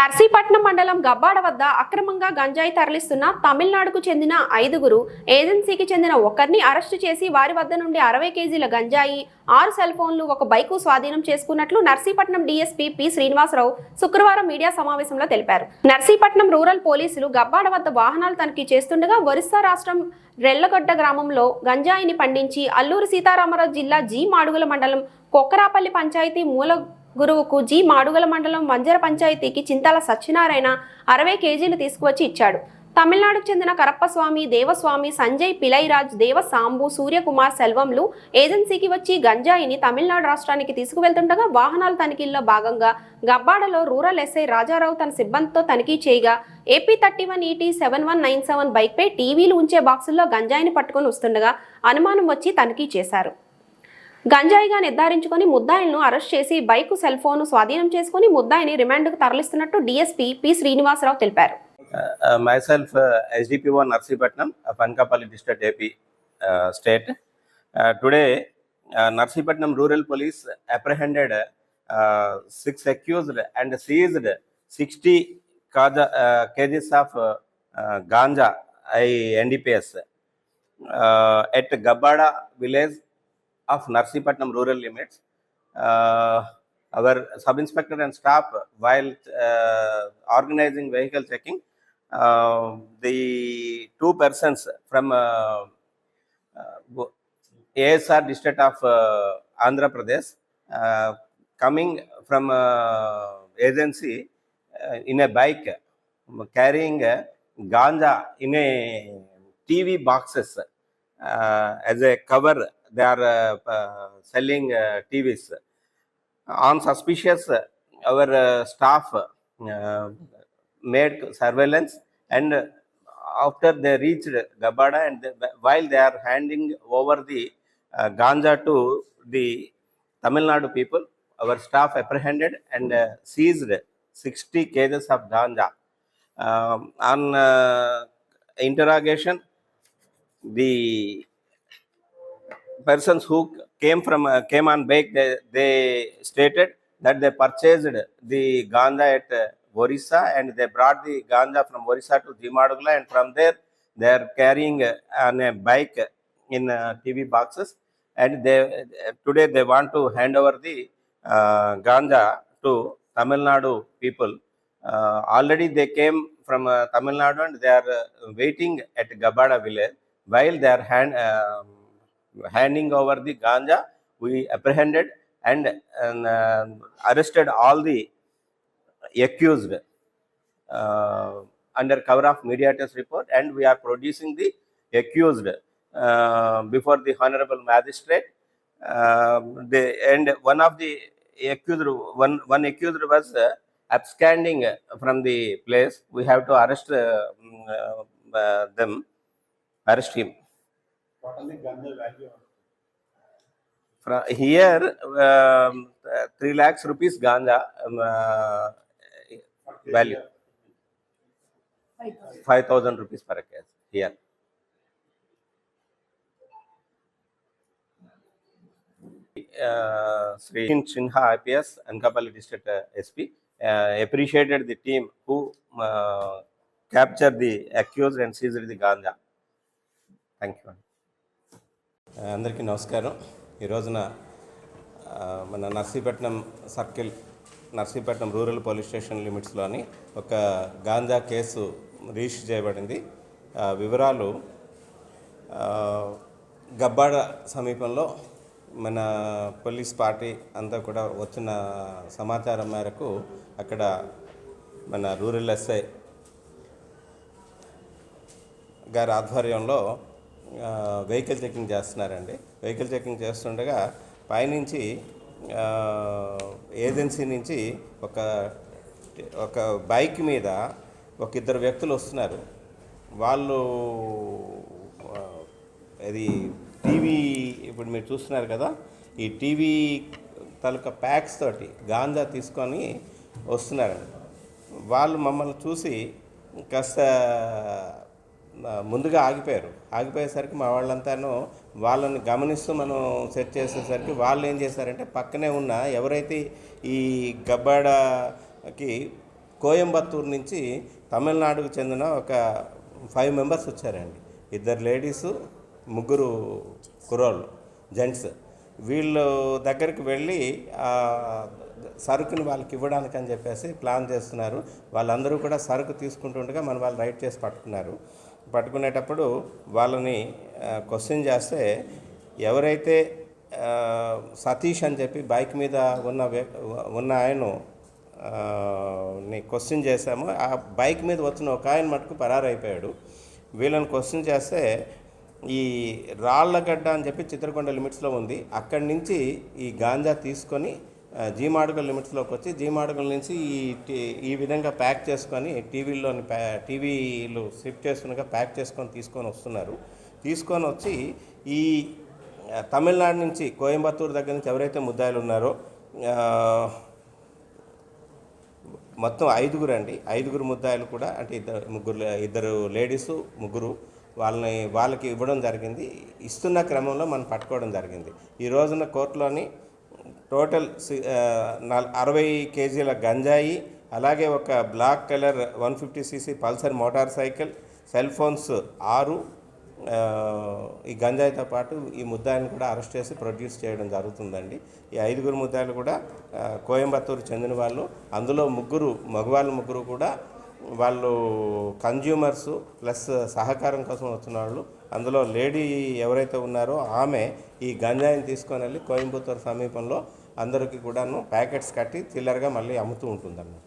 నర్సీపట్నం మండలం గబ్బాడ వద్ద అక్రమంగా గంజాయి తరలిస్తున్న తమిళనాడుకు చెందిన 5గురు, ఏజెన్సీకి చెందిన ఒకరిని అరెస్టు చేసి వారి వద్ద నుండి 60 కేజీల గంజాయి, 6 సెల్ ఫోన్లు, ఒక బైకు స్వాధీనం చేసుకున్నట్లు నర్సీపట్నం డీఎస్పీ పి శ్రీనివాసరావు శుక్రవారం మీడియా సమావేశంలో తెలిపారు. నర్సీపట్నం రూరల్ పోలీసులు గబ్బాడ వద్ద వాహనాలు తనిఖీ చేస్తుండగా ఒరిస్సా రాష్ట్రం రెల్లగొడ్డ గ్రామంలో గంజాయిని పండించి అల్లూరు సీతారామరాజు జిల్లా జి మాడుగుల మండలం కొక్కరాపల్లి పంచాయతీ మూల గురువుకు జి మాడుగుల మండలం వంజర పంచాయతీకి చింతాల సత్యనారాయణ 60 కేజీలు తీసుకువచ్చి ఇచ్చాడు. తమిళనాడుకు చెందిన కరప్పస్వామి, దేవస్వామి, సంజయ్ పిలైరాజ్, దేవ సాంబు, సూర్యకుమార్ సెల్వంలు ఏజెన్సీకి వచ్చి గంజాయిని తమిళనాడు రాష్ట్రానికి తీసుకువెళ్తుండగా వాహనాల తనిఖీల్లో భాగంగా గబ్బాడలో రూరల్ ఎస్ఐ రాజారావు తన సిబ్బందితో తనిఖీ చేయగా AP31ET 7197 బైక్పై టీవీలు ఉంచే బాక్సుల్లో గంజాయిని పట్టుకొని వస్తుండగా అనుమానం వచ్చి తనిఖీ చేశారు. గంజాయిగా నిర్ధారించుకొని ముద్దాయిలను అరెస్ట్ చేసి బైకు, సెల్ ఫోన్ స్వాధీనం చేసుకుని ముద్దాయిని రిమాండ్కు తరలిస్తున్నట్టు డీఎస్పీ పి శ్రీనివాసరావు తెలిపారు. Myself, SDP1 Narsipatnam, Pankapalli district, AP state. Today, Narsipatnam rural police apprehended 6 accused and seized 60 kgs of ganja NDPS at Gabbada village of Narsipatnam rural limits. Our sub-inspector and staff, while organizing vehicle checking, the 2 persons from ASR district of Andhra Pradesh coming from agency in a bike carrying ganja in a TV boxes as a cover. They are selling TVs. On suspicious, our staff made surveillance, and after they reached Gabbada, and while they are handing over the ganja to the Tamil Nadu people, our staff apprehended and seized 60 kgs of ganja. On interrogation, the persons who came on bike, they stated that they purchased the ganja at Orissa, and they brought the ganja from Orissa to Jimadugla, and from there they are carrying on a bike in TV boxes, and today they want to hand over the ganja to Tamil Nadu people. Already they came from Tamil Nadu, and they are waiting at Gabbada village. While they are handing over the ganja, we apprehended and arrested all the accused under cover of mediator's report, and we are producing the accused before the honorable magistrate. And one of the accused, one accused was absconding from the place. We have to arrest arrest him. What is the ganja value? From here, 3 lakhs rupees ganja value. 5,000 rupees per case here. Sri Sinha IPS, Ankapalli district SP, appreciated the team who captured the accused and seized the ganja. Thank you. అందరికీ నమస్కారం. ఈ రోజున మన Narsipatnam circle, Narsipatnam rural police station లిమిట్స్లోని ఒక ganja case register చేయబడింది. వివరాలు, గబ్బాడ సమీపంలో మన పోలీస్ పార్టీ అంతా కూడా వచ్చిన సమాచారం మేరకు అక్కడ మన రూరల్ ఎస్ఐ గారి ఆధ్వర్యంలో వెహికల్ చెకింగ్ చేస్తున్నారండి. వెహికల్ చెకింగ్ చేస్తుండగా పైనుంచి ఏజెన్సీ నుంచి ఒక బైక్ మీద ఒక 2 వ్యక్తులు వస్తున్నారు. వాళ్ళు ఇది టీవీ, ఇప్పుడు మీరు చూస్తున్నారు కదా, ఈ టీవీ తాలూకా ప్యాక్స్ తోటి గాంజా తీసుకొని వస్తున్నారండి. వాళ్ళు మమ్మల్ని చూసి కాస్త ముందుగా ఆగిపోయేసరికి మా వాళ్ళంతాను వాళ్ళని గమనిస్తూ మనం సెట్ చేసేసరికి వాళ్ళు ఏం చేశారంటే పక్కనే ఉన్న ఎవరైతే ఈ గబ్బాడకి కోయంబత్తూరు నుంచి తమిళనాడుకు చెందిన ఒక 5 మెంబర్స్ వచ్చారండి. 2 లేడీసు, 3 కుర్రోళ్ళు జెంట్స్. వీళ్ళు దగ్గరికి వెళ్ళి సరుకుని వాళ్ళకి ఇవ్వడానికి అని చెప్పేసి ప్లాన్ చేస్తున్నారు. వాళ్ళందరూ కూడా సరుకు తీసుకుంటుండగా మన వాళ్ళు రైడ్ చేసి పట్టుకునేటప్పుడు వాళ్ళని క్వశ్చన్ చేస్తే ఎవరైతే సతీష్ అని చెప్పి బైక్ మీద ఉన్న ఆయన క్వశ్చన్ చేశామో ఆ బైక్ మీద వచ్చిన ఒక ఆయన మటుకు పరారైపోయాడు. వీళ్ళని క్వశ్చన్ చేస్తే ఈ రాళ్ళగడ్డ అని చెప్పి చిత్రకొండ లిమిట్స్లో ఉంది, అక్కడి నుంచి ఈ గాంజా తీసుకొని జీమాడుగల్ లిమిట్స్లోకి వచ్చి జీమాడుగల్ నుంచి ఈ విధంగా ప్యాక్ చేసుకొని టీవీలు షిఫ్ట్ చేస్తుండగా ప్యాక్ తీసుకొని వస్తున్నారు. తీసుకొని వచ్చి ఈ తమిళనాడు నుంచి కోయంబత్తూరు దగ్గర నుంచి ఎవరైతే ముద్దాయిలు ఉన్నారో మొత్తం 5 అండి. 5 ముద్దాయిలు కూడా అంటే ఇద్దరు లేడీసు, 3 వాళ్ళకి ఇవ్వడం జరిగింది. ఇస్తున్న క్రమంలో మనం పట్టుకోవడం జరిగింది. ఈ రోజున కోర్టులోని టోటల్ 60 కేజీల గంజాయి, అలాగే ఒక black colour 150cc Pulsar motorcycle, cell phones 6, ఈ గంజాయితో పాటు ఈ ముద్దాయిని కూడా అరెస్ట్ చేసి ప్రొడ్యూస్ చేయడం జరుగుతుందండి. ఈ 5 ముద్దాయిలు కూడా కోయంబత్తూరు చెందిన వాళ్ళు. అందులో 3 మగవాళ్ళు, 3 కూడా వాళ్ళు కన్జ్యూమర్సు ప్లస్ సహకారం కోసం వచ్చిన వాళ్ళు. అందులో లేడీ ఎవరైతే ఉన్నారో ఆమె ఈ గంజాయిని తీసుకొని వెళ్ళి కోయంబత్తూరు సమీపంలో అందరికీ కూడాను ప్యాకెట్స్ కట్టి చిల్లరగా మళ్ళీ అమ్ముతూ ఉంటుందన్నమాట.